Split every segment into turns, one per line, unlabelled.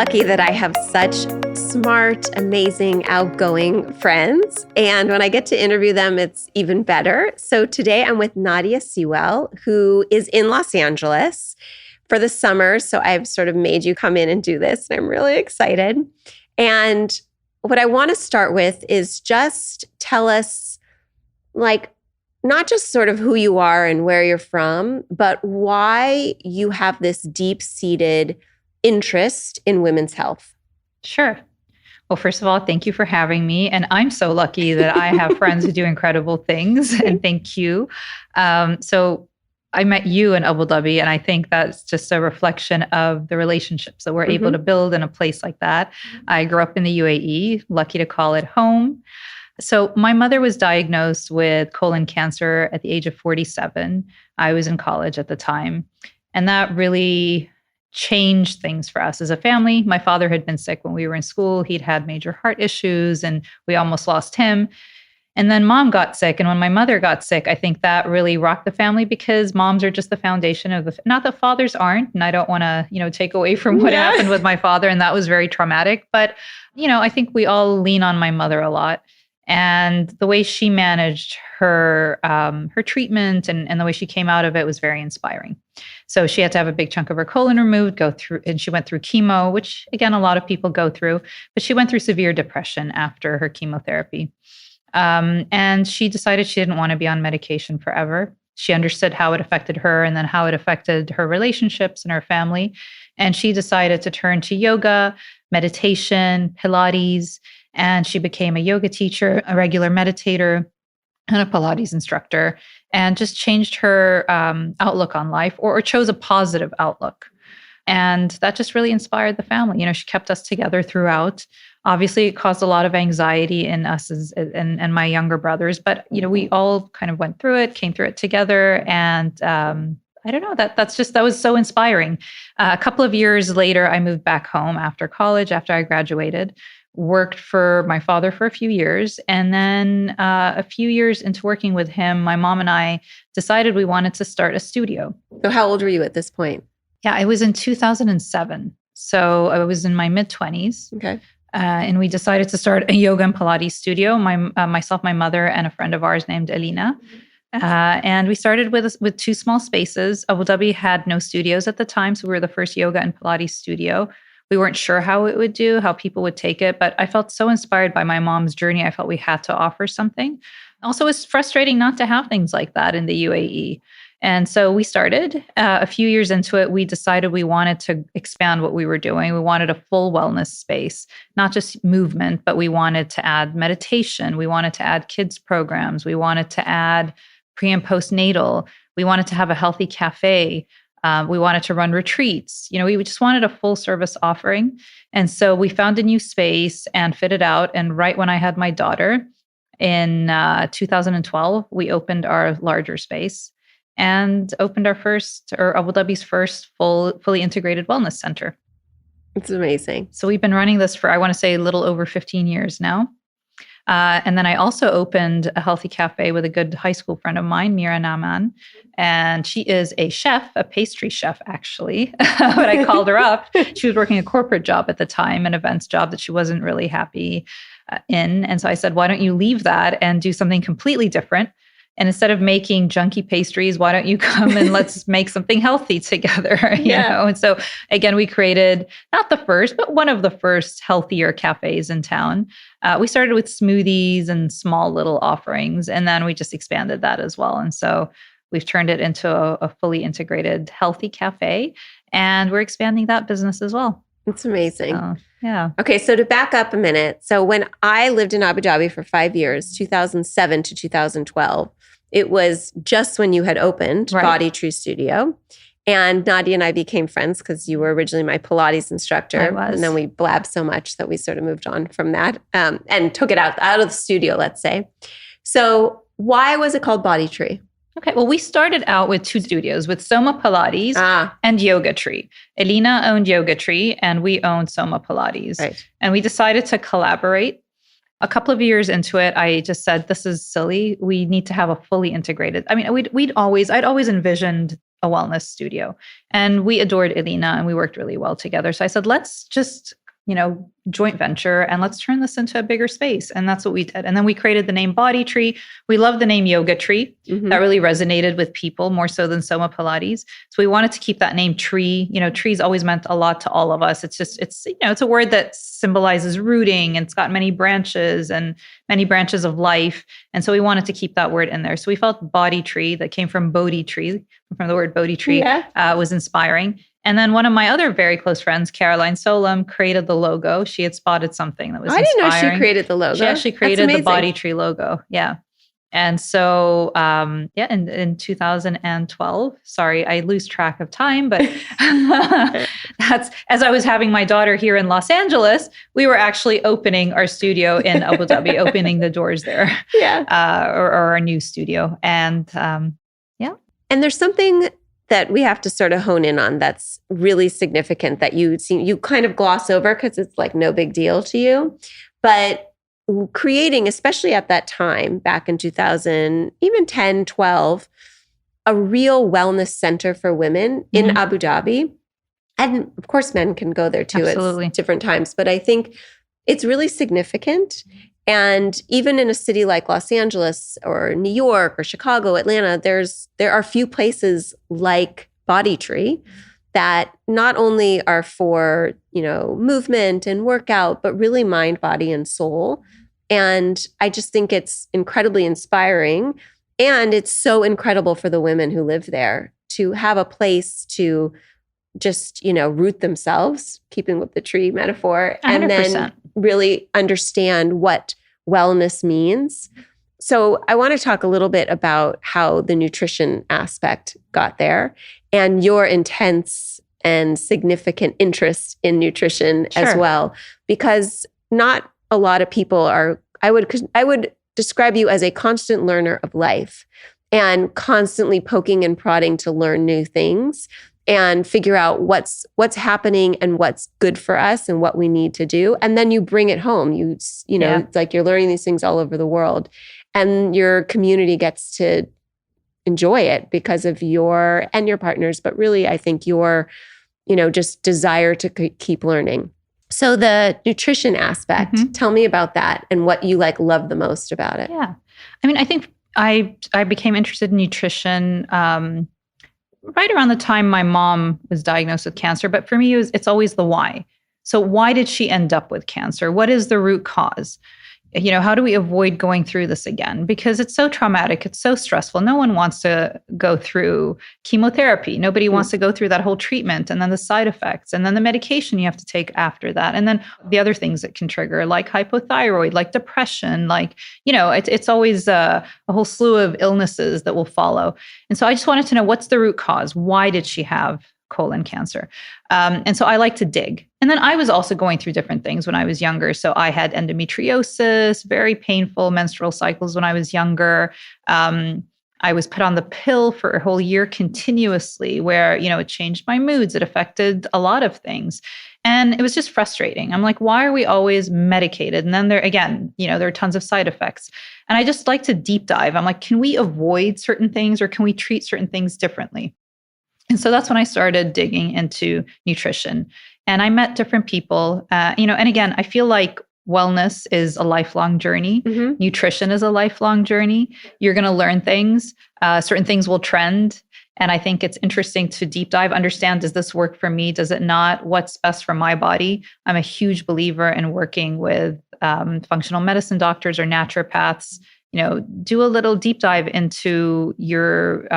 lucky that I have such smart, amazing, outgoing friends. And when I get to interview them, it's even better. So today I'm with Nadia Sehweil, who is in Los Angeles for the summer. So I've sort of made you come in and do this, and I'm really excited. And what I want to start with is just tell us, not just sort of who you are and where you're from, but why you have this deep-seated interest in women's health.
Sure. Well, first of all, thank you for having me. And I'm so lucky that I have friends who do incredible things. And thank you. So I met you in Abu Dhabi, and I think that's just a reflection of the relationships that we're able to build in a place like that. I grew up in the UAE, lucky to call it home. So my mother was diagnosed with colon cancer at the age of 47. I was in college at the time. And that really changed things for us as a family. My father had been sick when we were in school. He'd had major heart issues, and we almost lost him. And then mom got sick. And when my mother got sick, I think that really rocked the family, because moms are just the foundation of not that fathers aren't. And I don't want to, take away from what happened with my father. And that was very traumatic. But, I think we all lean on my mother a lot. And the way she managed her treatment and the way she came out of it was very inspiring. So she had to have a big chunk of her colon removed, and she went through chemo, which again, a lot of people go through, but she went through severe depression after her chemotherapy. And she decided she didn't want to be on medication forever. She understood how it affected her and then how it affected her relationships and her family. And she decided to turn to yoga, meditation, Pilates, and she became a yoga teacher, a regular meditator, and a Pilates instructor, and just changed her outlook on life, or chose a positive outlook. And that just really inspired the family. She kept us together throughout. Obviously, it caused a lot of anxiety in us and my younger brothers, but we all kind of went through it, came through it together, and I don't know, that was so inspiring. A couple of years later, I moved back home after college, after I graduated. Worked for my father for a few years. And then a few years into working with him, my mom and I decided we wanted to start a studio.
So how old were you at this point?
Yeah, I was in 2007. So I was in my mid-20s.
Okay.
And we decided to start a yoga and Pilates studio, myself, my mother, and a friend of ours named Alina. And we started with two small spaces. Abu Dhabi had no studios at the time, so we were the first yoga and Pilates studio. We weren't sure how it would do, how people would take it, but I felt so inspired by my mom's journey. I felt we had to offer something. Also, it's frustrating not to have things like that in the UAE. And so we started. A few years into it, we decided we wanted to expand what we were doing. We wanted a full wellness space, not just movement, but we wanted to add meditation. We wanted to add kids programs. We wanted to add pre and postnatal. We wanted to have a healthy cafe. We wanted to run retreats. We just wanted a full service offering. And so we found a new space and fitted out. And right when I had my daughter in 2012, we opened our larger space and opened Abu Dhabi's first fully integrated wellness center.
It's amazing.
So we've been running this for, I want to say, a little over 15 years now. And then I also opened a healthy cafe with a good high school friend of mine, Mira Naman. And she is a chef, a pastry chef, actually. But I called her up. She was working a corporate job at the time, an events job that she wasn't really happy in. And so I said, why don't you leave that and do something completely different? And instead of making junky pastries, why don't you come and let's make something healthy together? You know? And so again, we created not the first, but one of the first healthier cafes in town. We started with smoothies and small little offerings, and then we just expanded that as well. And so we've turned it into a fully integrated healthy cafe, and we're expanding that business as well.
It's amazing.
Yeah.
Okay, so to back up a minute. So when I lived in Abu Dhabi for 5 years, 2007 to 2012, it was just when you had opened Bodytree Studio. And Nadia and I became friends because you were originally my Pilates instructor.
I was.
And then we blabbed so much that we sort of moved on from that and took it out of the studio, let's say. So why was it called Bodytree?
Okay, well, we started out with two studios, with Soma Pilates and Yoga Tree. Elena owned Yoga Tree and we owned Soma Pilates. Right. And we decided to collaborate. A couple of years into it, I just said, this is silly. We need to have a fully integrated. I mean, I'd always envisioned a wellness studio. And we adored Elena and we worked really well together. So I said, let's just, joint venture and let's turn this into a bigger space. And that's what we did. And then we created the name Bodytree. We love the name Yoga Tree.
Mm-hmm.
That really resonated with people more so than Soma Pilates. So we wanted to keep that name tree. Trees always meant a lot to all of us. It's just, it's a word that symbolizes rooting, and it's got many branches and many branches of life. And so we wanted to keep that word in there. So we felt Bodytree, that came from Bodhi tree, from the word Bodhi tree, was inspiring. And then one of my other very close friends, Caroline Solom, created the logo. She had spotted something that was inspiring.
I didn't know she created the logo.
She actually created the Bodytree logo. Yeah. And so, in 2012, sorry, I lose track of time, but that's, as I was having my daughter here in Los Angeles, we were actually opening our studio in Abu Dhabi, opening the doors there.
Yeah.
Or our new studio. And
And there's something that we have to sort of hone in on that's really significant that you kind of gloss over because it's like no big deal to you. But creating, especially at that time, back in 2000, even 10, 12, a real wellness center for women in Abu Dhabi. And of course, men can go there too at different times. But I think it's really significant. And even in a city like Los Angeles or New York or Chicago, Atlanta, there are few places like Bodytree that not only are for, movement and workout, but really mind, body, and soul. And I just think it's incredibly inspiring. And it's so incredible for the women who live there to have a place to just, root themselves, keeping with the tree metaphor, 100%. And then really understand what wellness means. So I want to talk a little bit about how the nutrition aspect got there and your intense and significant interest in nutrition as well, because not a lot of people are, I would describe you as a constant learner of life and constantly poking and prodding to learn new things and figure out what's happening and what's good for us and what we need to do. And then you bring it home. It's like you're learning these things all over the world and your community gets to enjoy it because of your partners, but really I think your, just desire to keep learning. So the nutrition aspect, tell me about that and what you love the most about it.
Yeah. I mean, I think I became interested in nutrition right around the time my mom was diagnosed with cancer. But for me, it's always the why. So why did she end up with cancer? What is the root cause? How do we avoid going through this again? Because it's so traumatic. It's so stressful. No one wants to go through chemotherapy. Nobody wants to go through that whole treatment and then the side effects and then the medication you have to take after that. And then the other things that can trigger like hypothyroid, like depression, it's always a whole slew of illnesses that will follow. And so I just wanted to know, what's the root cause? Why did she have colon cancer? And so I like to dig. And then I was also going through different things when I was younger. So I had endometriosis, very painful menstrual cycles when I was younger. I was put on the pill for a whole year continuously where, it changed my moods. It affected a lot of things. And it was just frustrating. I'm like, why are we always medicated? And then there are tons of side effects. And I just like to deep dive. I'm like, can we avoid certain things or can we treat certain things differently? And so that's when I started digging into nutrition. And I met different people, and again, I feel like wellness is a lifelong journey. Nutrition is a lifelong journey. You're going to learn things. Certain things will trend. And I think it's interesting to deep dive, understand, does this work for me? Does it not? What's best for my body? I'm a huge believer in working with functional medicine doctors or naturopaths. Do a little deep dive into your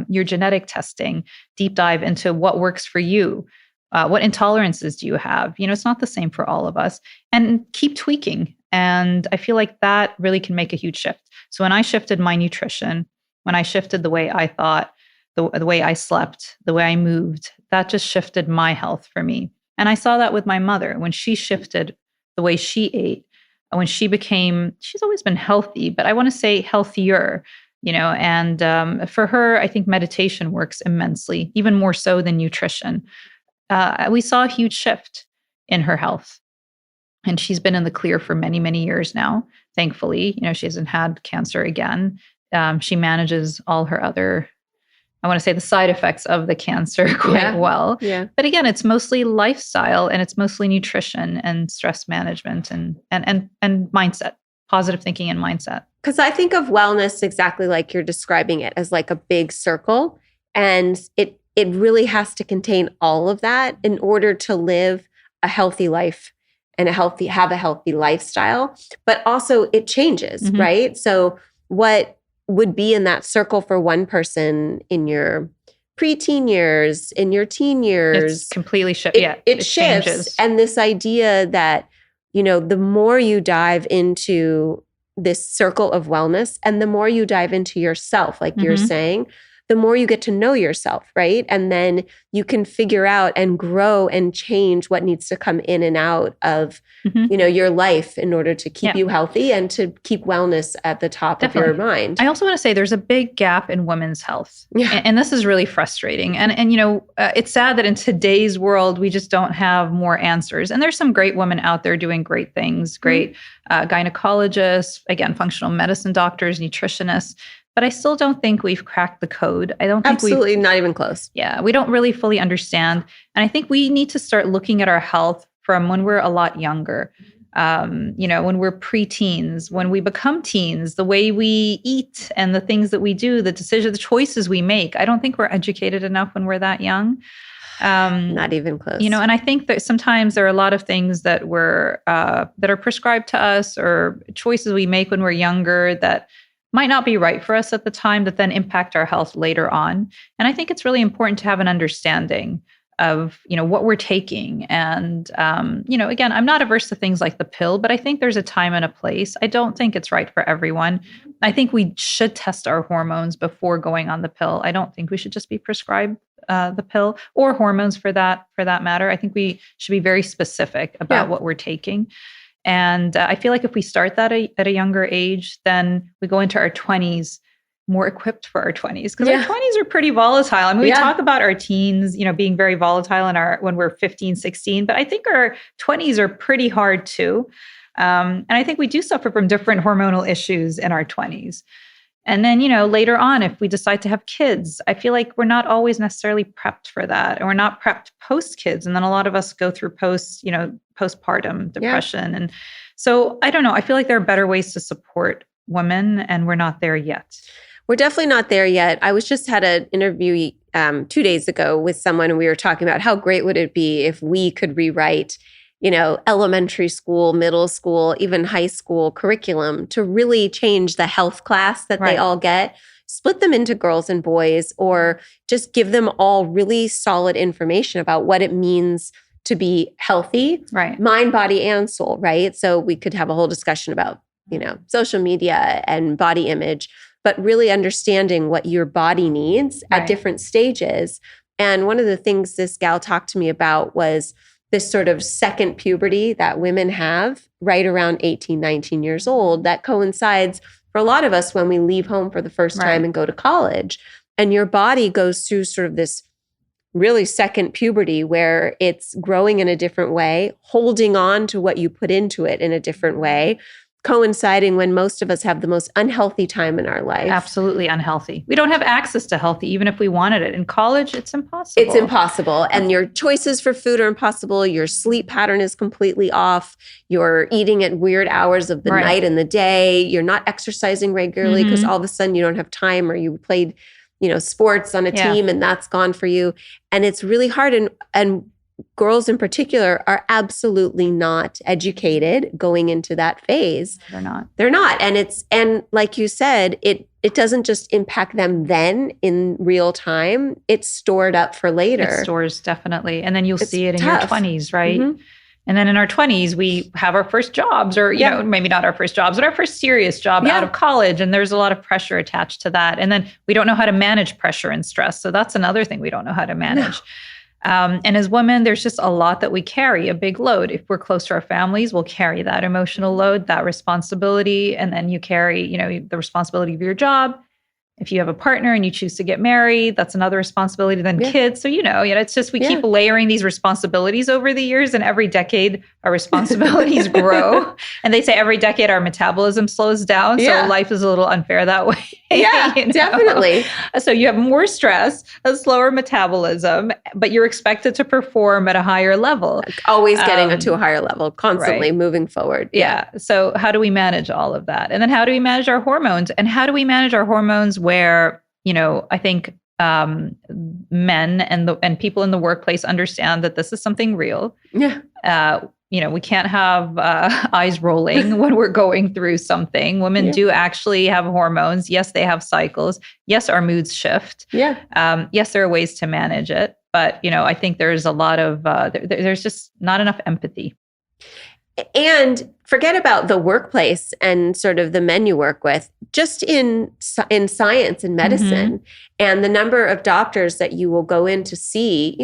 genetic testing, deep dive into what works for you. What intolerances do you have? It's not the same for all of us, and keep tweaking. And I feel like that really can make a huge shift. So when I shifted my nutrition, when I shifted the way I thought, the way I slept, the way I moved, that just shifted my health for me. And I saw that with my mother when she shifted the way she ate. When she's always been healthy, but I want to say healthier, and for her, I think meditation works immensely, even more so than nutrition. We saw a huge shift in her health, and she's been in the clear for many, many years now. Thankfully, she hasn't had cancer again. She manages all her other I want to say the side effects of the cancer quite well.
Yeah.
But again, it's mostly lifestyle and it's mostly nutrition and stress management and mindset, positive thinking and mindset.
Because I think of wellness exactly like you're describing it, as like a big circle. And it really has to contain all of that in order to live a healthy life and have a healthy lifestyle. But also it changes, right? So what would be in that circle for one person in your preteen years, in your teen years,
it's completely shifts.
It shifts. Changes. And this idea that, the more you dive into this circle of wellness and the more you dive into yourself, like you're saying, the more you get to know yourself, right? And then you can figure out and grow and change what needs to come in and out of, your life in order to keep you healthy and to keep wellness at the top of your mind.
I also want to say there's a big gap in women's health. Yeah. And this is really frustrating. And it's sad that in today's world, we just don't have more answers. And there's some great women out there doing great things, great gynecologists, again, functional medicine doctors, nutritionists. But I still don't think we've cracked the code. I don't think
absolutely not even close.
Yeah, we don't really fully understand. And I think we need to start looking at our health from when we're a lot younger. When we're preteens, when we become teens, the way we eat and the things that we do, the choices we make. I don't think we're educated enough when we're that young.
Not even close.
And I think that sometimes there are a lot of things that that are prescribed to us or choices we make when we're younger that might not be right for us at the time that then impact our health later on. And I think it's really important to have an understanding of, what we're taking. And, again, I'm not averse to things like the pill, but I think there's a time and a place. I don't think it's right for everyone. I think we should test our hormones before going on the pill. I don't think we should just be prescribed the pill or hormones for that matter. I think we should be very specific about what we're taking. And I feel like if we start that at a younger age, then we go into our 20s more equipped for our 20s because our 20s are pretty volatile. I mean, we talk about our teens, being very volatile when we're 15, 16, but I think our 20s are pretty hard too. And I think we do suffer from different hormonal issues in our 20s. And then, later on, if we decide to have kids, I feel like we're not always necessarily prepped for that. And we're not prepped post-kids. And then a lot of us go through postpartum depression. And so I don't know. I feel like there are better ways to support women and we're not there yet.
We're definitely not there yet. I just had an interview 2 days ago with someone and we were talking about how great would it be if we could rewrite elementary school, middle school, even high school curriculum to really change the health class that they all get, split them into girls and boys, or just give them all really solid information about what it means to be healthy, mind, body, and soul, right? So we could have a whole discussion about, social media and body image, but really understanding what your body needs at different stages. And one of the things this gal talked to me about was this sort of second puberty that women have right around 18, 19 years old that coincides for a lot of us when we leave home for the first time and go to college. And your body goes through sort of this really second puberty where it's growing in a different way, holding on to what you put into it in a different way, coinciding when most of us have the most unhealthy time in our life.
Absolutely unhealthy. We don't have access to healthy, even if we wanted it. In college, it's impossible.
It's impossible. And your choices for food are impossible. Your sleep pattern is completely off. You're eating at weird hours of the night and the day. You're not exercising regularly because all of a sudden you don't have time, or you played, sports on a team and that's gone for you. And it's really hard. And girls in particular are absolutely not educated going into that phase.
They're not.
And like you said, it doesn't just impact them then in real time. It's stored up for later.
It stores, definitely. And then you'll see it in your 20s, right? Mm-hmm. And then in our 20s, we have our first jobs, or, maybe not our first jobs, but our first serious job out of college. And there's a lot of pressure attached to that. And then we don't know how to manage pressure and stress. So that's another thing we don't know how to manage. No. And as women, there's just a lot that we carry, a big load. If we're close to our families, we'll carry that emotional load, that responsibility. And then you carry, the responsibility of your job. If you have a partner and you choose to get married, that's another responsibility. Then kids. So, it's just we keep layering these responsibilities over the years, and every decade our responsibilities grow. And they say every decade our metabolism slows down. So life is a little unfair that way.
Yeah, definitely.
So you have more stress, a slower metabolism, but you're expected to perform at a higher level.
Always getting to a higher level, constantly moving forward.
Yeah. So how do we manage all of that? And then how do we manage our hormones? And how do we manage our hormones where, I think men and people in the workplace understand that this is something real.
Yeah.
We can't have eyes rolling when we're going through something. Women do actually have hormones. Yes, they have cycles. Yes, our moods shift.
Yeah.
Yes, there are ways to manage it. But, I think there's a lot of, there's just not enough empathy.
And forget about the workplace and sort of the men you work with, just in science and medicine and the number of doctors that you will go in to see,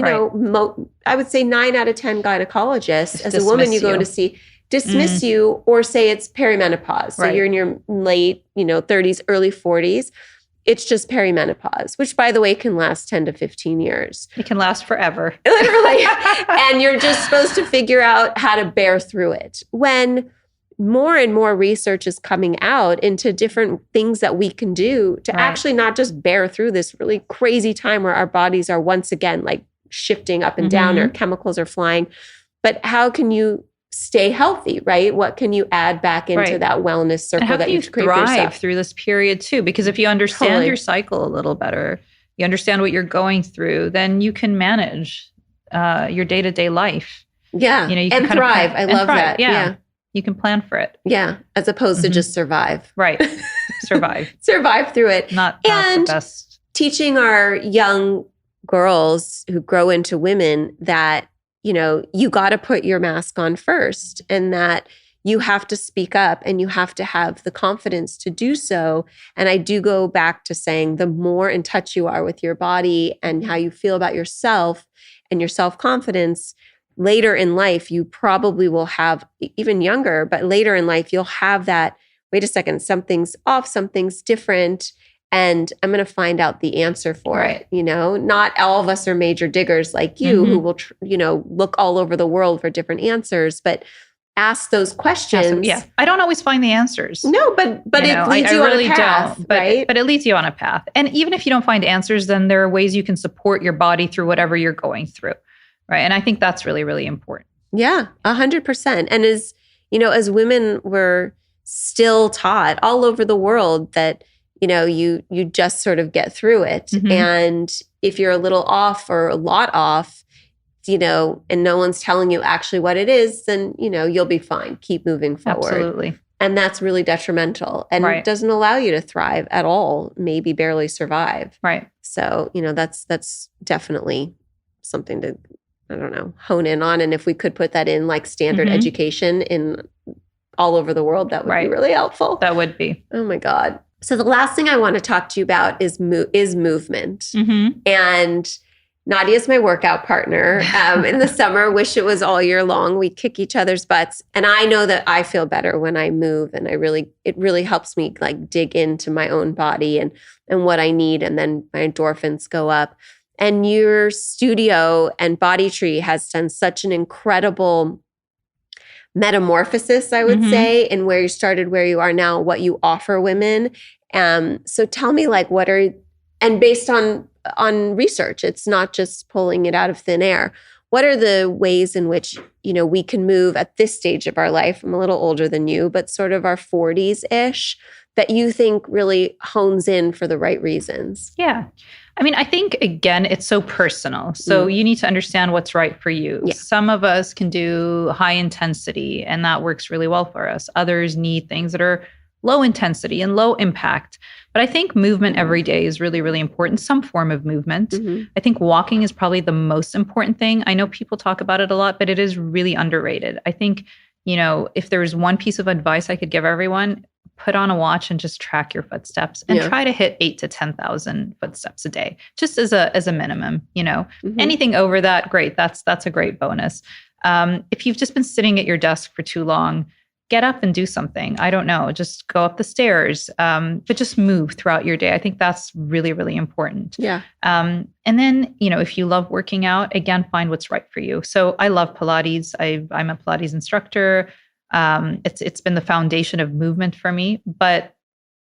I would say 9 out of 10 gynecologists as a woman you go to see dismiss you or say it's perimenopause. So you're in your late, 30s, early 40s. It's just perimenopause, which, by the way, can last 10 to 15 years.
It can last forever.
Literally. And you're just supposed to figure out how to bear through it. When more and more research is coming out into different things that we can do to actually not just bear through this really crazy time where our bodies are once again like shifting up and down, our chemicals are flying. But how can you stay healthy, right? What can you add back into that wellness circle that you've created for yourself?
Thrive through this period too? Because if you understand your cycle a little better, you understand what you're going through, then you can manage your day-to-day life.
Yeah, you can thrive. I love that.
Yeah. You can plan for it.
Yeah, as opposed to just survive.
Right. Survive.
Survive through it.
Not the best.
Teaching our young girls who grow into women that you got to put your mask on first and that you have to speak up and you have to have the confidence to do so. And I do go back to saying the more in touch you are with your body and how you feel about yourself and your self-confidence, later in life, you probably will have, even younger, but later in life, you'll have that, wait a second, something's off, something's different. And I'm going to find out the answer for it. Not all of us are major diggers like you who will, look all over the world for different answers, but ask those questions.
Yeah. I don't always find the answers.
No, but it leads you
really
on a path,
don't,
right?
But it leads you on a path. And even if you don't find answers, then there are ways you can support your body through whatever you're going through. Right. And I think that's really, really important.
Yeah, 100%. And as women, we're still taught all over the world that, you just sort of get through it. And if you're a little off or a lot off, and no one's telling you actually what it is, then, you'll be fine. Keep moving forward.
Absolutely.
And that's really detrimental and it doesn't allow you to thrive at all, maybe barely survive.
Right.
So, that's definitely something to, hone in on. And if we could put that in like standard education in all over the world, that would be really helpful.
That would be.
Oh my God. So the last thing I want to talk to you about is movement. And Nadia's my workout partner in the summer. Wish it was all year long. We kick each other's butts. And I know that I feel better when I move. And it really helps me like dig into my own body and what I need. And then my endorphins go up. And your studio and Bodytree has done such an incredible metamorphosis, I would say, in where you started, where you are now, what you offer women. So tell me, like, and based on research, it's not just pulling it out of thin air. What are the ways in which, we can move at this stage of our life? I'm a little older than you, but sort of our 40s-ish, that you think really hones in for the right reasons?
Yeah. I mean, I think, again, it's so personal. So you need to understand what's right for you. Yeah. Some of us can do high intensity, and that works really well for us. Others need things that are low intensity and low impact. But I think movement every day is really, really important, some form of movement. I think walking is probably the most important thing. I know people talk about it a lot, but it is really underrated. I think, if there's one piece of advice I could give everyone, put on a watch and just track your footsteps and try to hit 8,000 to 10,000 footsteps a day, just as a minimum. Anything over that, great. That's a great bonus. If you've just been sitting at your desk for too long, get up and do something. I don't know, just go up the stairs, but just move throughout your day. I think that's really, really important.
Yeah.
And then, if you love working out, again, find what's right for you. So I love Pilates. I'm a Pilates instructor. It's been the foundation of movement for me, but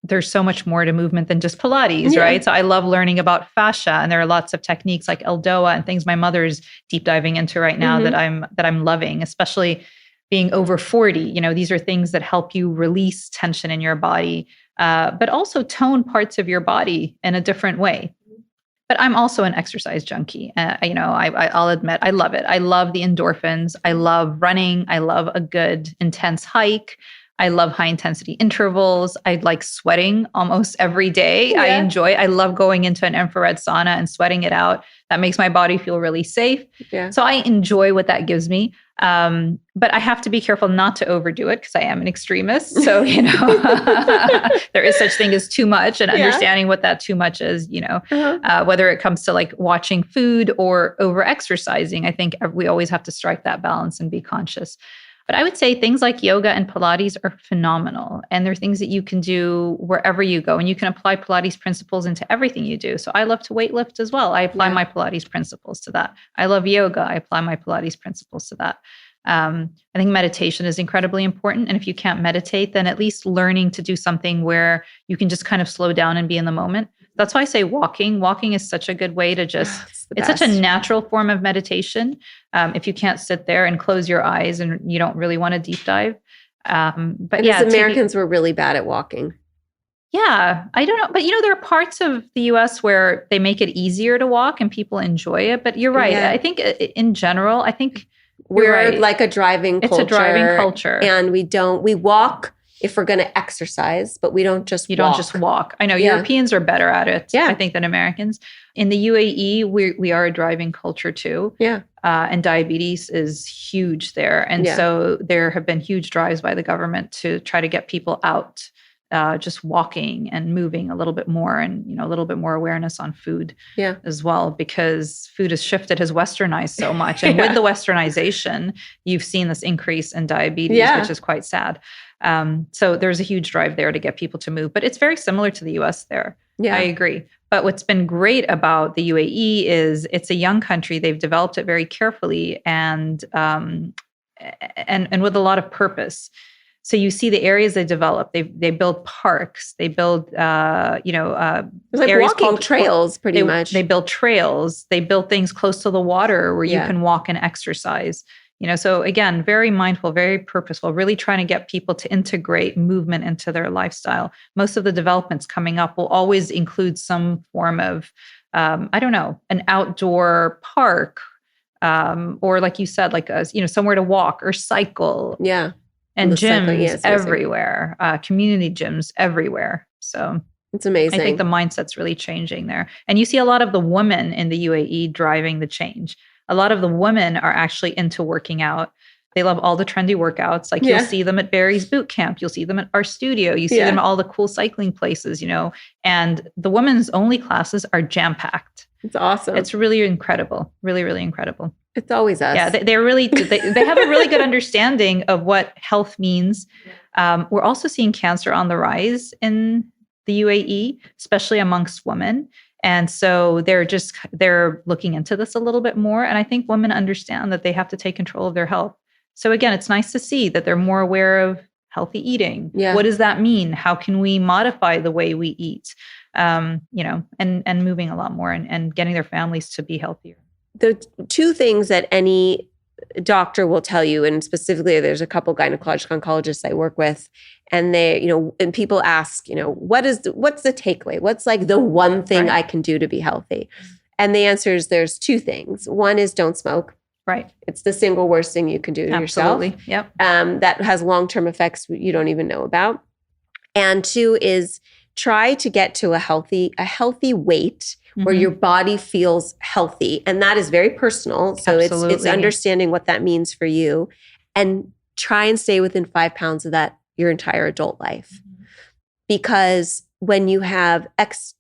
there's so much more to movement than just Pilates, right? So I love learning about fascia, and there are lots of techniques like Eldoa and things my mother's deep diving into right now that I'm loving, especially being over 40. These are things that help you release tension in your body, but also tone parts of your body in a different way. But I'm also an exercise junkie. I'll admit, I love it. I love the endorphins. I love running. I love a good intense hike. I love high intensity intervals. I like sweating almost every day. Yeah. I love going into an infrared sauna and sweating it out. That makes my body feel really safe. Yeah. So I enjoy what that gives me. But I have to be careful not to overdo it because I am an extremist. So, there is such thing as too much, and understanding what that too much is, whether it comes to like watching food or over exercising. I think we always have to strike that balance and be conscious. But I would say things like yoga and Pilates are phenomenal. And they're things that you can do wherever you go. And you can apply Pilates principles into everything you do. So I love to weightlift as well. I apply my Pilates principles to that. I love yoga. I apply my Pilates principles to that. I think meditation is incredibly important. And if you can't meditate, then at least learning to do something where you can just kind of slow down and be in the moment. That's why I say walking. Walking is such a good way to it's such a natural form of meditation. If you can't sit there and close your eyes and you don't really want to deep dive. But
as Americans, we're really bad at walking.
Yeah, I don't know. But, there are parts of the US where they make it easier to walk and people enjoy it. But you're right. Yeah. I think in general,
we're
right.
like a driving culture.
It's a driving culture.
And we walk if we're going to exercise, but we don't just
don't just walk. I know Europeans are better at it, I think, than Americans. In the UAE, we are a driving culture too.
Yeah.
And diabetes is huge there. And so there have been huge drives by the government to try to get people out just walking and moving a little bit more, and a little bit more awareness on food as well, because food has westernized so much. And with the westernization, you've seen this increase in diabetes, which is quite sad. So there's a huge drive there to get people to move, but it's very similar to the US there. Yeah. I agree. But what's been great about the UAE is it's a young country. They've developed it very carefully and with a lot of purpose. So you see the areas they develop. They build parks. They build like
areas walking trails, pretty much.
They build trails. They build things close to the water where you can walk and exercise. So again, very mindful, very purposeful, really trying to get people to integrate movement into their lifestyle. Most of the developments coming up will always include some form of, an outdoor park, or like you said, like somewhere to walk or cycle.
Yeah.
And gyms everywhere, community gyms everywhere. So
it's amazing.
I think the mindset's really changing there. And you see a lot of the women in the UAE driving the change. A lot of the women are actually into working out. They love all the trendy workouts. Like you'll see them at Barry's boot camp. You'll see them at our studio. You see them at all the cool cycling places, and the women's only classes are jam-packed.
It's awesome.
It's really incredible. Really, really incredible.
It's always us.
Yeah, they have a really good understanding of what health means. We're also seeing cancer on the rise in the UAE, especially amongst women. And so they're looking into this a little bit more. And I think women understand that they have to take control of their health. So again, it's nice to see that they're more aware of healthy eating. Yeah. What does that mean? How can we modify the way we eat? And moving a lot more and getting their families to be healthier.
The two things that any doctor will tell you, and specifically there's a couple gynecologic oncologists I work with, and they, and people ask, what's the takeaway? What's like the one thing I can do to be healthy? And the answer is there's two things. One is don't smoke.
Right.
It's the single worst thing you can do to yourself.
Absolutely. Yep.
That has long-term effects you don't even know about. And two is try to get to a healthy weight where your body feels healthy. And that is very personal. So it's understanding what that means for you, and try and stay within 5 pounds of that your entire adult life. Because when you have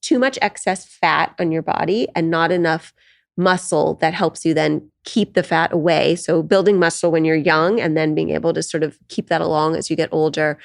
too much excess fat on your body and not enough muscle that helps you then keep the fat away. So building muscle when you're young and then being able to sort of keep that along as you get older.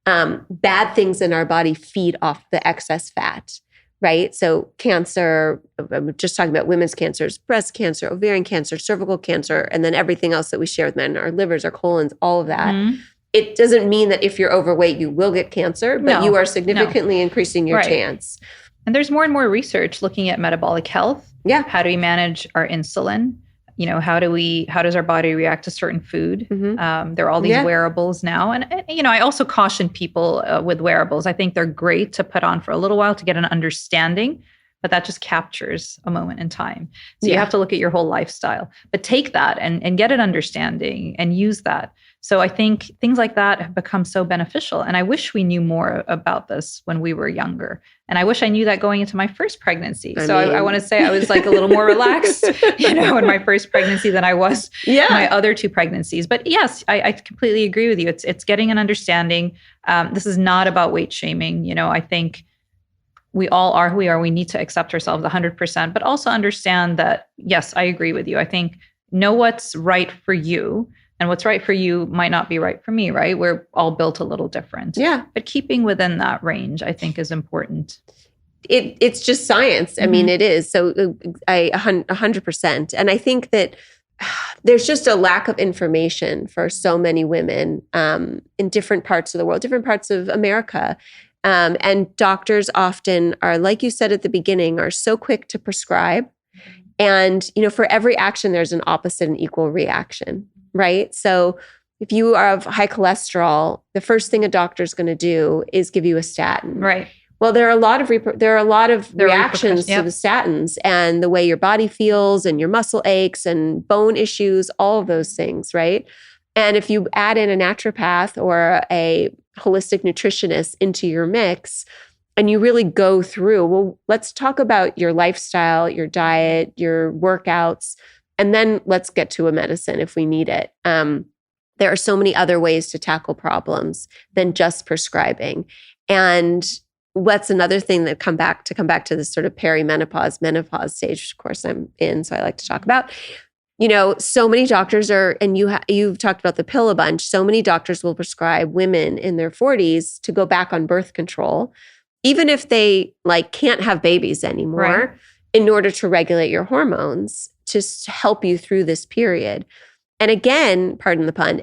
Bad things in our body feed off the excess fat, right? So cancer, I'm just talking about women's cancers, breast cancer, ovarian cancer, cervical cancer, and then everything else that we share with men, our livers, our colons, all of that.
Mm-hmm.
It doesn't mean that if you're overweight, you will get cancer, but you are significantly increasing your chance.
And there's more and more research looking at metabolic health.
Yeah.
How do we manage our insulin? How does our body react to certain food?
Mm-hmm.
There are all these wearables now. And I also caution people with wearables. I think they're great to put on for a little while to get an understanding, but that just captures a moment in time. So you have to look at your whole lifestyle, but take that and get an understanding and use that. So I think things like that have become so beneficial. And I wish we knew more about this when we were younger. And I wish I knew that going into my first pregnancy. I want to say I was like a little more relaxed, in my first pregnancy than I was my other two pregnancies. But yes, I completely agree with you. It's getting an understanding. This is not about weight shaming. I think we all are who we are. We need to accept ourselves 100%, but also understand that, yes, I agree with you. I think know what's right for you. And what's right for you might not be right for me, right? We're all built a little different.
Yeah.
But keeping within that range, I think, is important.
It's just science. Mm-hmm. I mean, it is. So 100%. And I think that there's just a lack of information for so many women in different parts of the world, different parts of America. And doctors often are, like you said at the beginning, are so quick to prescribe. And, for every action, there's an opposite and equal reaction. Right. So if you are of high cholesterol, the first thing a doctor is going to do is give you a statin.
Right.
Well, there are a lot of reactions to the statins and the way your body feels and your muscle aches and bone issues, all of those things. Right. And if you add in a naturopath or a holistic nutritionist into your mix and you really go through, well, let's talk about your lifestyle, your diet, your workouts. And then let's get to a medicine if we need it. There are so many other ways to tackle problems than just prescribing. And what's another thing that come back to this sort of perimenopause, menopause stage, which of course I'm in, so I like to talk about. So many doctors and you've talked about the pill a bunch. So many doctors will prescribe women in their 40s to go back on birth control, even if they can't have babies anymore, in order to regulate your hormones, to help you through this period. And again, pardon the pun,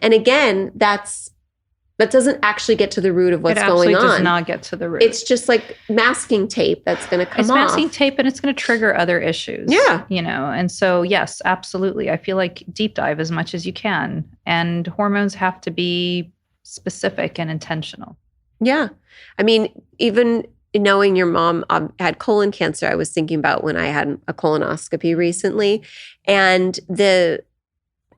that doesn't actually get to the root of what's going on.
It does not get to the root.
It's just like masking tape that's going to come off. It's
masking tape and it's going to trigger other issues.
Yeah.
And so, yes, absolutely. I feel like deep dive as much as you can. And hormones have to be specific and intentional.
Yeah. I mean, even knowing your mom had colon cancer, I was thinking about when I had a colonoscopy recently, and the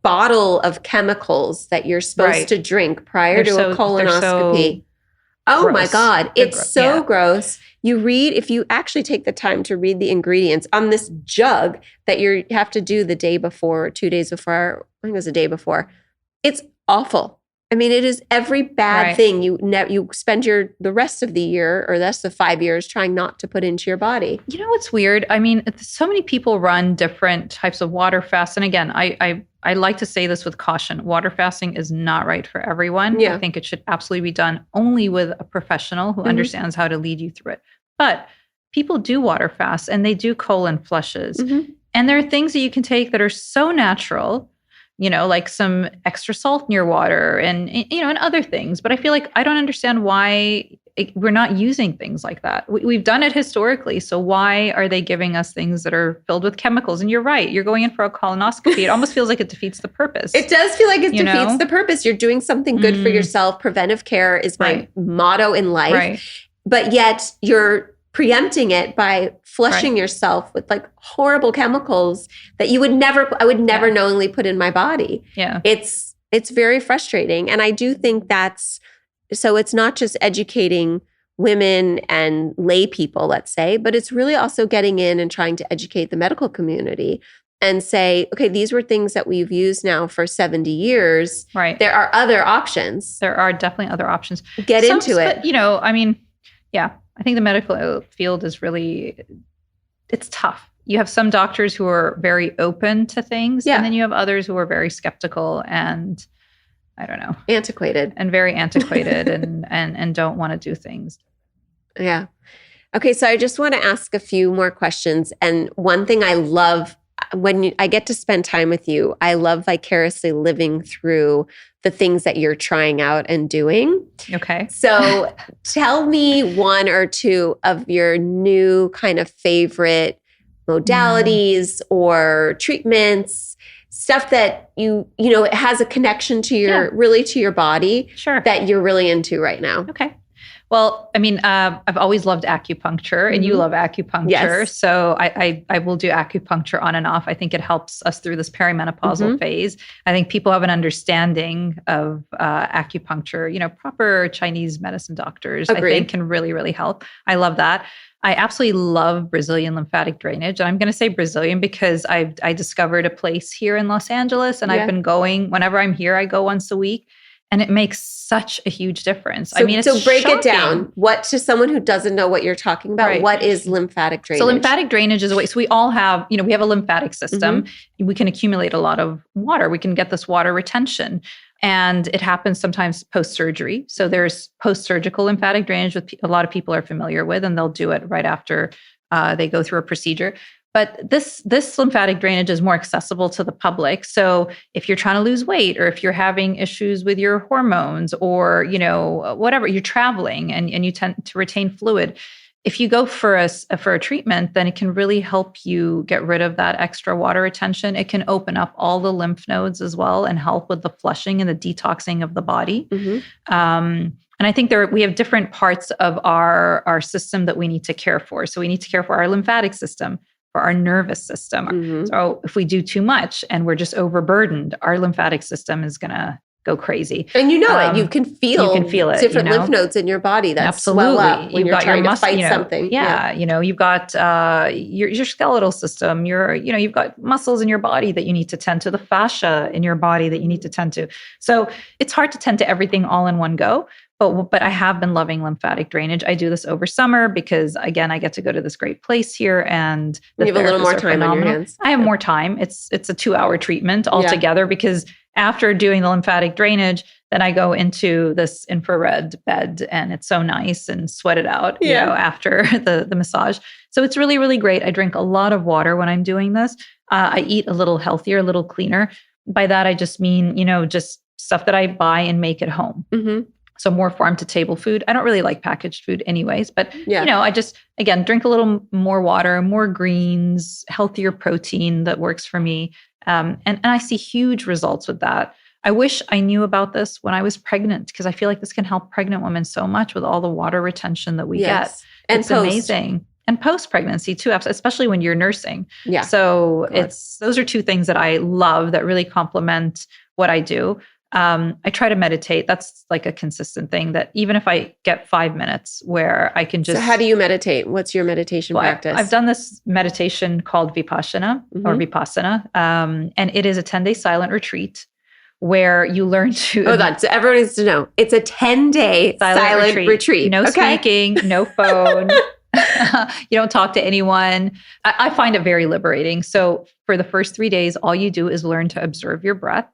bottle of chemicals that you're supposed to drink prior to a colonoscopy. Oh gross. My God. It's so gross. If you actually take the time to read the ingredients on this jug that you have to do the day before, 2 days before, I think it was the day before, it's awful. I mean, it is every bad thing you spend the rest of the year or the rest of 5 years trying not to put into your body.
You know what's weird? I mean, so many people run different types of water fasts. And again, I like to say this with caution. Water fasting is not right for everyone. Yeah. I think it should absolutely be done only with a professional who understands how to lead you through it. But people do water fast and they do colon flushes. Mm-hmm. And there are things that you can take that are so natural, like some extra salt in your water and other things. But I feel like I don't understand why we're not using things like that. We've done it historically. So why are they giving us things that are filled with chemicals? And you're right. You're going in for a colonoscopy. It almost feels like it defeats the purpose.
It does feel like it defeats the purpose. You're doing something good for yourself. Preventive care is my motto in life. Right. But yet you're preempting it by flushing yourself with horrible chemicals that I would never knowingly put in my body.
Yeah.
It's very frustrating. And I do think so it's not just educating women and lay people, let's say, but it's really also getting in and trying to educate the medical community and say, okay, these were things that we've used now for 70 years.
Right.
There are other options.
There are definitely other options.
Get into it.
I think the medical field is really, it's tough. you have some doctors who are very open to things, and then you have others who are very skeptical and I don't know,
antiquated
and very antiquated and don't want to do things.
Yeah. Okay. So I just want to ask a few more questions. And one thing I love when I get to spend time with you, I love vicariously living through the things that you're trying out and doing.
Okay.
So tell me one or two of your new kind of favorite modalities or treatments, stuff that it has a connection to really to your body that you're really into right now.
Okay. Well, I mean, I've always loved acupuncture, and you love acupuncture. Yes. So I will do acupuncture on and off. I think it helps us through this perimenopausal phase. I think people have an understanding of acupuncture. Proper Chinese medicine doctors, I think, can really, really help. I love that. I absolutely love Brazilian lymphatic drainage. And I'm going to say Brazilian because I discovered a place here in Los Angeles, and I've been going whenever I'm here. I go once a week. And it makes such a huge difference.
So, so break it down. What, to someone who doesn't know what you're talking about, what is lymphatic drainage? So
lymphatic drainage is a way. So we all have, we have a lymphatic system. We can accumulate a lot of water. We can get this water retention. And it happens sometimes post-surgery. So there's post-surgical lymphatic drainage, which a lot of people are familiar with, and they'll do it right after they go through a procedure. But this lymphatic drainage is more accessible to the public. So if you're trying to lose weight, or if you're having issues with your hormones, or whatever, you're traveling and you tend to retain fluid, if you go for a treatment, then it can really help you get rid of that extra water retention. It can open up all the lymph nodes as well and help with the flushing and the detoxing of the body. And I think we have different parts of our system that we need to care for. So we need to care for our lymphatic system, for our nervous system. So if we do too much and we're just overburdened, our lymphatic system is going to go crazy.
And you can feel it. Different lymph nodes in your body that swell up when you're trying to fight something.
You've got your skeletal system. You've got muscles in your body that you need to tend to, the fascia in your body that you need to tend to. So it's hard to tend to everything all in one go. But I have been loving lymphatic drainage. I do this over summer because, again, I get to go to this great place here, and
you have a little more time on your hands.
I have more time. It's a 2-hour treatment altogether because after doing the lymphatic drainage, then I go into this infrared bed, and it's so nice and sweat it out, after the massage. So it's really, really great. I drink a lot of water when I'm doing this. I eat a little healthier, a little cleaner. By that, I just mean, just stuff that I buy and make at home. So more farm to table food. I don't really like packaged food anyways, but I just, again, drink a little more water, more greens, healthier protein that works for me. And I see huge results with that. I wish I knew about this when I was pregnant, because I feel like this can help pregnant women so much with all the water retention that we get.
And
it's amazing. And post-pregnancy too, especially when you're nursing. So those are two things that I love that really complement what I do. I try to meditate. That's like a consistent thing, that even if I get 5 minutes where I can just...
So how do you meditate? What's your meditation practice?
I've done this meditation called Vipassana or Vipassana. And it is a 10-day silent retreat where you learn to...
Hold on. So everyone needs to know. It's a 10-day silent retreat.
No speaking, no phone. You don't talk to anyone. I find it very liberating. So for the first 3 days, all you do is learn to observe your breath.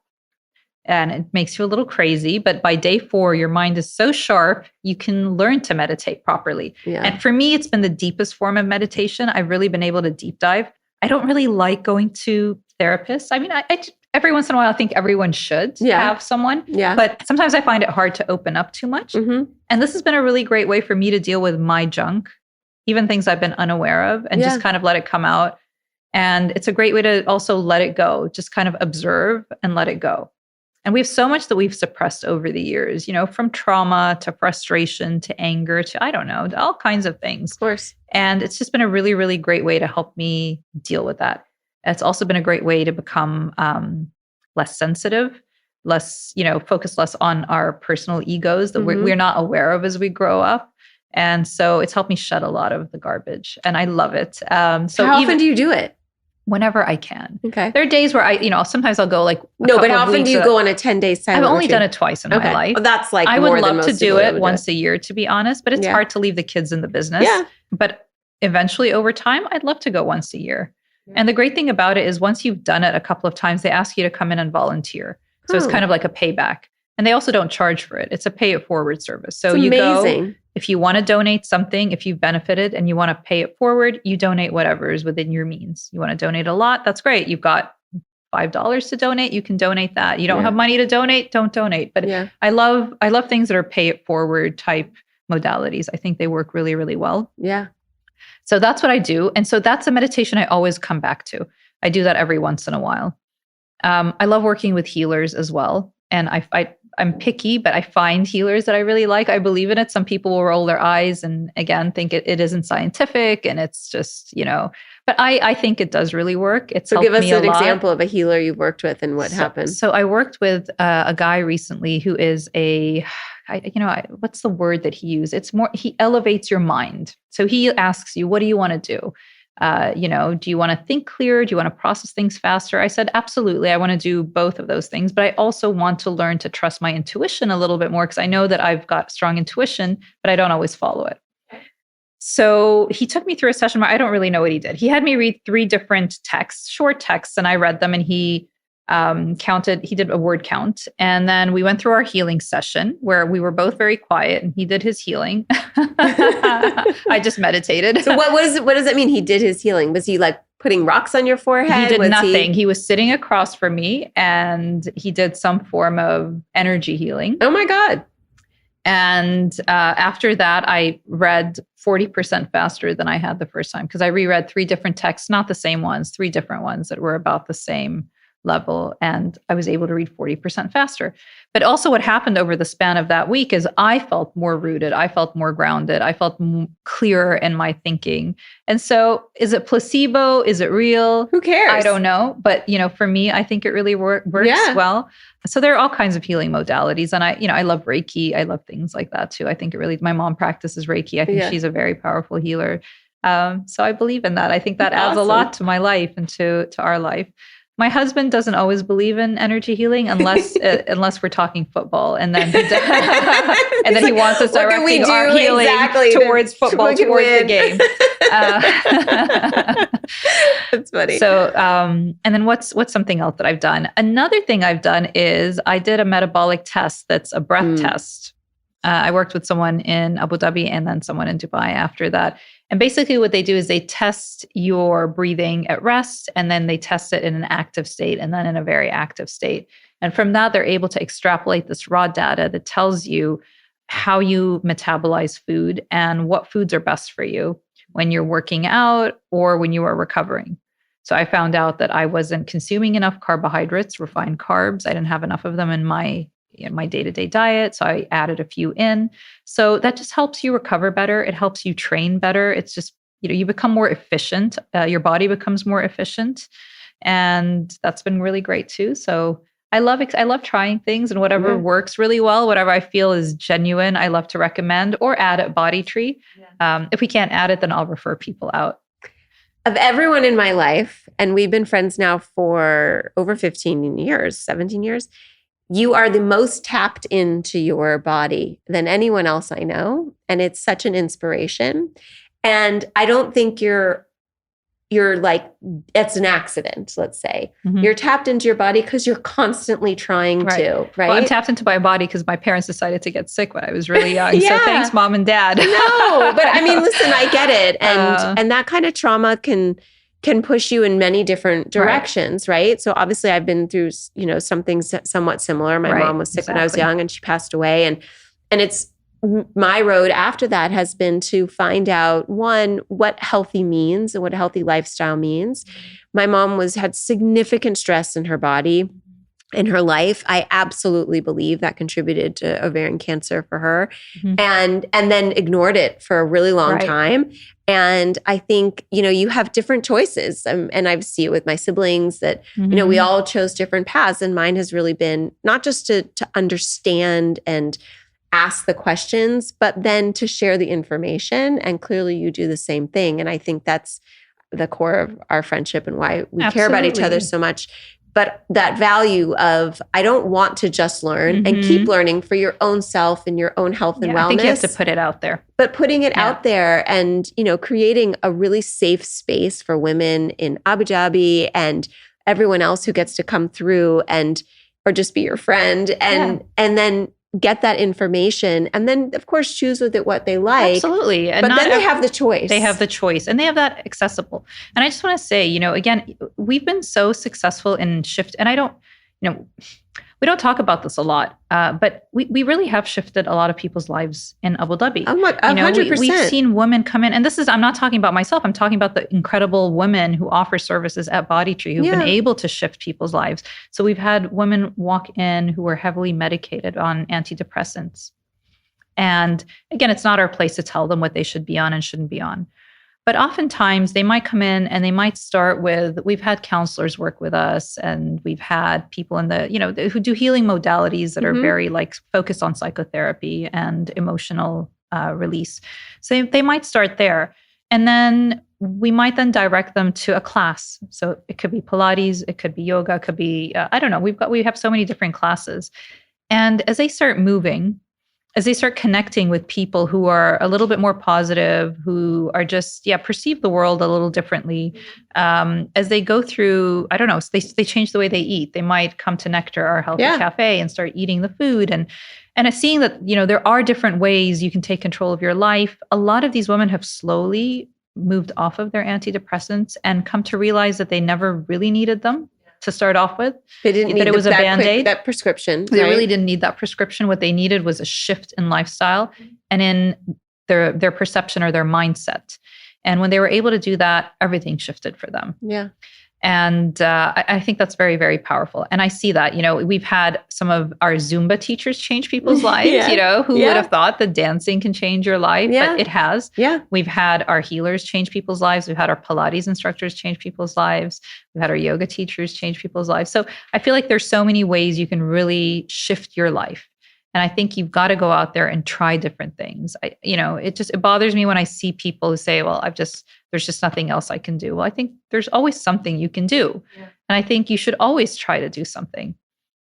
And it makes you a little crazy. But by day 4, your mind is so sharp, you can learn to meditate properly. And for me, it's been the deepest form of meditation. I've really been able to deep dive. I don't really like going to therapists. I mean, I every once in a while, I think everyone should have someone. But sometimes I find it hard to open up too much. And this has been a really great way for me to deal with my junk, even things I've been unaware of, and just kind of let it come out. And it's a great way to also let it go, just kind of observe and let it go. And we have so much that we've suppressed over the years, from trauma to frustration to anger to, I don't know, to all kinds of things.
Of course.
And it's just been a really, really great way to help me deal with that. It's also been a great way to become less sensitive, less, focus less on our personal egos that we're not aware of as we grow up. And so it's helped me shed a lot of the garbage, and I love it. So
how often do you do it?
Whenever I can.
Okay.
There are days where sometimes I'll go like
but how often do you go on a 10-day silent
I've only
retreat?
done it twice in my life.
Well, that's like
I
more
would
than
love
most
to do it
would
once a year, to be honest, but it's hard to leave the kids in the business. But eventually over time, I'd love to go once a year. And the great thing about it is once you've done it a couple of times, they ask you to come in and volunteer. So it's kind of like a payback. And they also don't charge for it. It's a pay it forward service. So you go, if you want to donate something, if you've benefited and you want to pay it forward, you donate whatever is within your means. You want to donate a lot, that's great. You've got $5 to donate, you can donate that. You don't have money to donate, don't donate. But I love things that are pay it forward type modalities. I think they work really, really well.
Yeah.
So that's what I do. And so that's a meditation I always come back to. I do that every once in a while. I love working with healers as well. And I'm picky, but I find healers that I really like. I believe in it. Some people will roll their eyes and again, think it isn't scientific and it's just, but I think it does really work. It's
so give us an example of a healer you've worked with and what happened.
So I worked with a guy recently who is what's the word that he used? It's more, he elevates your mind. So he asks you, what do you want to do? Do you want to think clearer? Do you want to process things faster? I said, absolutely. I want to do both of those things, but I also want to learn to trust my intuition a little bit more because I know that I've got strong intuition, but I don't always follow it. So he took me through a session where I don't really know what he did. He had me read 3 different texts, short texts, and I read them and he he did a word count. And then we went through our healing session where we were both very quiet and he did his healing. I just meditated.
So what does it mean? He did his healing. Was he like putting rocks on your forehead?
He did nothing. He was sitting across from me and he did some form of energy healing.
Oh my God.
And after that, I read 40% faster than I had the first time because I reread 3 different texts, not the same ones, 3 different ones that were about the same level. And I was able to read 40% faster. But also what happened over the span of that week is I felt more rooted. I felt more grounded. I felt clearer in my thinking. And so is it placebo? Is it real?
Who cares?
I don't know. But, for me, I think it really works well. So there are all kinds of healing modalities. And I love Reiki. I love things like that too. I think my mom practices Reiki. I think she's a very powerful healer. So I believe in that. I think that adds a lot to my life and to our life. My husband doesn't always believe in energy healing unless we're talking football, and then he wants us directing our healing towards football, towards the game.
That's funny.
So, and then what's something else that I've done? Another thing I've done is I did a metabolic test that's a breath test. I worked with someone in Abu Dhabi and then someone in Dubai after that. And basically what they do is they test your breathing at rest, and then they test it in an active state and then in a very active state. And from that, they're able to extrapolate this raw data that tells you how you metabolize food and what foods are best for you when you're working out or when you are recovering. So I found out that I wasn't consuming enough carbohydrates, refined carbs. I didn't have enough of them in my day-to-day diet. So I added a few in. So that just helps you recover better. It helps you train better. It's just, you become more efficient. Your body becomes more efficient. And that's been really great too. So I love trying things, and whatever works really well, whatever I feel is genuine, I love to recommend or add at Bodytree. If we can't add it, then I'll refer people out.
Of everyone in my life, and we've been friends now for over 15 years, 17 years, you are the most tapped into your body than anyone else I know. And it's such an inspiration. And I don't think you're like, it's an accident, let's say. Mm-hmm. You're tapped into your body because you're constantly trying to, right?
Well, I'm tapped into my body because my parents decided to get sick when I was really young. So thanks, Mom and Dad.
No, but I mean, listen, I get it. And that kind of trauma can push you in many different directions, right? So obviously I've been through, some things somewhat similar. My mom was sick when I was young and she passed away. And it's my road after that has been to find out, one, what healthy means and what a healthy lifestyle means. My mom had significant stress in her body, in her life. I absolutely believe that contributed to ovarian cancer for her, and then ignored it for a really long time. And I think, you have different choices. And I see it with my siblings that, we all chose different paths. And mine has really been not just to understand and ask the questions, but then to share the information. And clearly you do the same thing. And I think that's the core of our friendship and why we care about each other so much. but that value of, I don't want to just learn and keep learning for your own self and your own health and wellness.
I think you have to put it out there.
But putting it out there and, creating a really safe space for women in Abu Dhabi and everyone else who gets to come through or just be your friend and then get that information and then of course choose with it what they like.
Absolutely.
And but then they have the choice.
They have the choice and they have that accessible. And I just want to say, again, we've been so successful in shift, and I don't, we don't talk about this a lot, but we really have shifted a lot of people's lives in Abu Dhabi.
I'm like 100%.
We've seen women come in, and I'm not talking about myself. I'm talking about the incredible women who offer services at Bodytree who've been able to shift people's lives. So we've had women walk in who were heavily medicated on antidepressants. And again, it's not our place to tell them what they should be on and shouldn't be on. But oftentimes they might come in and they might start with, we've had counselors work with us, and we've had people in the, who do healing modalities that are very focused on psychotherapy and emotional release. So they might start there. And then we might then direct them to a class. So it could be Pilates, it could be yoga, it could be, I don't know, we have so many different classes. And as they start moving, as they start connecting with people who are a little bit more positive, who are just, perceive the world a little differently, as they go through, I don't know, they change the way they eat. They might come to Nectar, our healthy cafe, and start eating the food and seeing that, there are different ways you can take control of your life. A lot of these women have slowly moved off of their antidepressants and come to realize that they never really needed them to start off with.
They didn't need
it was a Band-Aid.
That prescription.
They really didn't need that prescription. What they needed was a shift in lifestyle and in their perception or their mindset. And when they were able to do that, everything shifted for them.
Yeah.
And I think that's very, very powerful. And I see that, we've had some of our Zumba teachers change people's lives, who would have thought that dancing can change your life, but it has.
Yeah.
We've had our healers change people's lives. We've had our Pilates instructors change people's lives. We've had our yoga teachers change people's lives. So I feel like there's so many ways you can really shift your life. And I think you've got to go out there and try different things. It bothers me when I see people who say, well, there's just nothing else I can do. Well, I think there's always something you can do. Yeah. And I think you should always try to do something.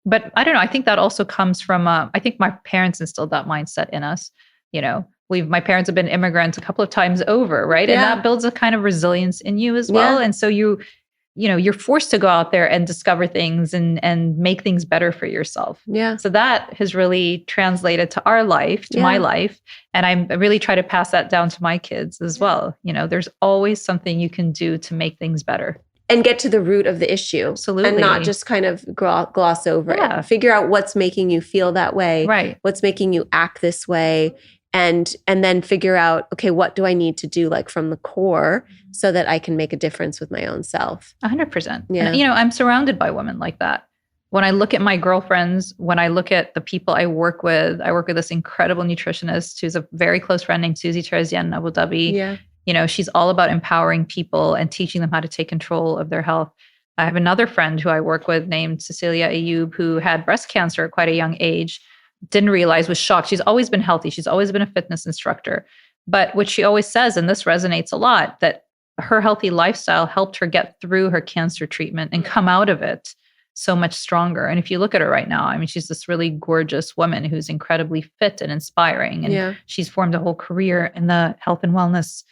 But I don't know. I think that also comes from, I think my parents instilled that mindset in us. My parents have been immigrants a couple of times over, right? Yeah. And that builds a kind of resilience in you as well. Yeah. And so you're forced to go out there and discover things and make things better for yourself.
Yeah.
So that has really translated to our life, to my life. And I really try to pass that down to my kids as well. There's always something you can do to make things better.
And get to the root of the issue.
Absolutely.
And not just kind of gloss over it. Figure out what's making you feel that way.
Right.
What's making you act this way. And then figure out, okay, what do I need to do from the core so that I can make a difference with my own self?
100%.
Yeah.
And, I'm surrounded by women like that. When I look at my girlfriends, when I look at the people I work with this incredible nutritionist who's a very close friend named Susie Terezian in Abu Dhabi.
Yeah.
She's all about empowering people and teaching them how to take control of their health. I have another friend who I work with named Cecilia Ayub, who had breast cancer at quite a young age. Didn't realize, was shocked. She's always been healthy. She's always been a fitness instructor. But what she always says, and this resonates a lot, that her healthy lifestyle helped her get through her cancer treatment and come out of it so much stronger. And if you look at her right now, she's this really gorgeous woman who's incredibly fit and inspiring. And she's formed a whole career in the health and wellness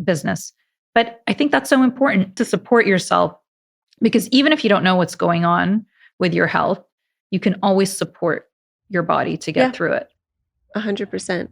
business. But I think that's so important to support yourself, because even if you don't know what's going on with your health, you can always support your body to get through it.
100%.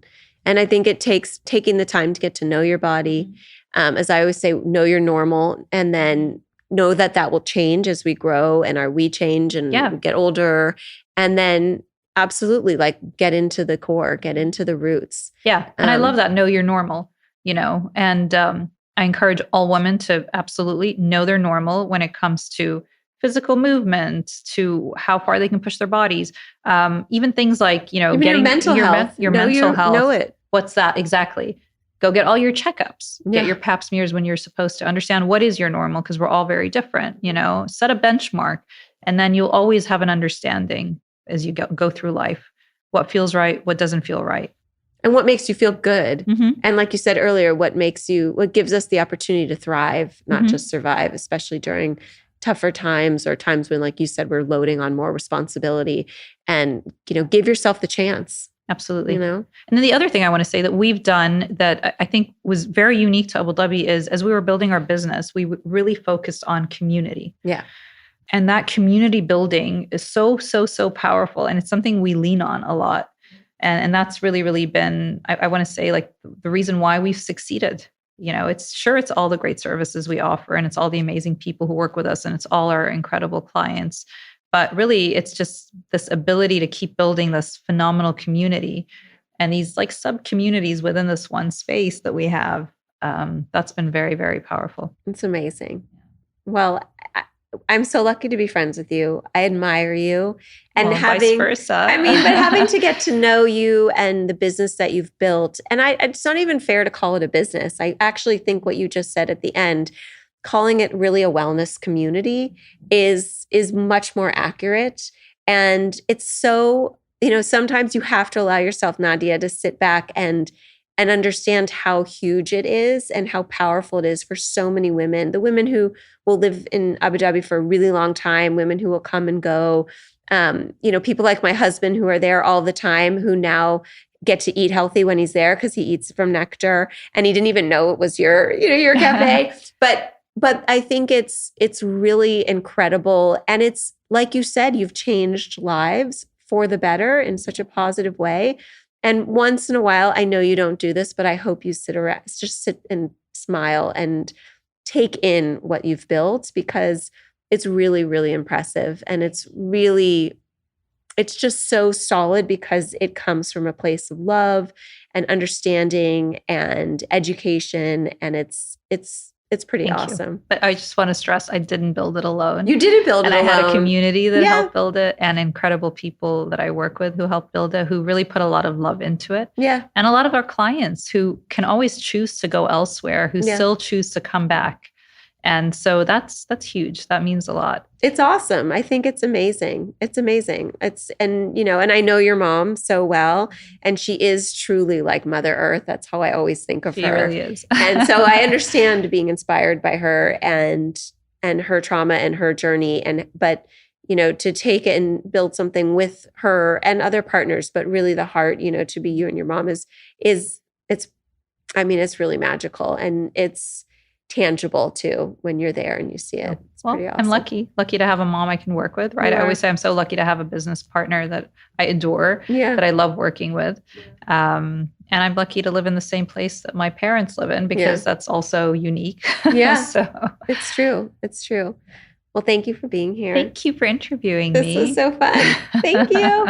And I think it takes taking the time to get to know your body. As I always say, know your normal, and then know that will change as we grow and we change and we get older. And then absolutely get into the core, get into the roots.
Yeah. And I love that. Know your normal, and I encourage all women to absolutely know their normal when it comes to physical movement, to how far they can push their bodies. Even things like,
even
getting
your mental health.
Your mental health.
Know it.
What's that? Exactly. Go get all your checkups. Get your pap smears when you're supposed to. Understand what is your normal, because we're all very different. Set a benchmark, and then you'll always have an understanding as you go through life. What feels right, what doesn't feel right.
And what makes you feel good.
Mm-hmm.
And like you said earlier, what gives us the opportunity to thrive, not just survive, especially during tougher times or times when, like you said, we're loading on more responsibility, and, give yourself the chance.
Absolutely. And then the other thing I want to say that we've done that I think was very unique to Abu Dhabi is, as we were building our business, we really focused on community.
Yeah.
And that community building is so, so, so powerful. And it's something we lean on a lot. And that's really, really been, I want to say, like, the reason why we've succeeded. It's all the great services we offer, and it's all the amazing people who work with us, and it's all our incredible clients. But really, it's just this ability to keep building this phenomenal community and these like sub communities within this one space that we have. That's been very, very powerful.
It's amazing. Well, I'm so lucky to be friends with you. I admire you, and
vice versa.
but having to get to know you and the business that you've built. And it's not even fair to call it a business. I actually think what you just said at the end, calling it really a wellness community, is much more accurate. And it's so, sometimes you have to allow yourself, Nadia, to sit back and understand how huge it is and how powerful it is for so many women. The women who will live in Abu Dhabi for a really long time, women who will come and go, people like my husband who are there all the time, who now get to eat healthy when he's there because he eats from Nectar, and he didn't even know it was your cafe. But I think it's really incredible. And it's like you said, you've changed lives for the better in such a positive way. And once in a while, I know you don't do this, but I hope you sit and smile and take in what you've built, because it's really, really impressive. And it's just so solid because it comes from a place of love and understanding and education. And it's pretty awesome.
But I just want to stress, I didn't build it alone.
You didn't build it alone.
And I had a community that helped build it, and incredible people that I work with who helped build it, who really put a lot of love into it.
Yeah.
And a lot of our clients who can always choose to go elsewhere, who still choose to come back. And so that's huge. That means a lot.
It's awesome. I think it's amazing. It's amazing. And I know your mom so well, and she is truly like Mother Earth. That's how I always think of her.
She really is.
And so I understand being inspired by her and her trauma and her journey. But to take it and build something with her and other partners, but really the heart, to be you and your mom it's really magical, and it's tangible too when you're there and you see it. It's pretty awesome.
I'm lucky to have a mom I can work with, right? I always say I'm so lucky to have a business partner that I adore, that I love working with. And I'm lucky to live in the same place that my parents live in, because that's also unique.
Yeah.
So
it's true. It's true. Well, thank you for being here.
Thank you for interviewing me.
This was so fun. Thank you.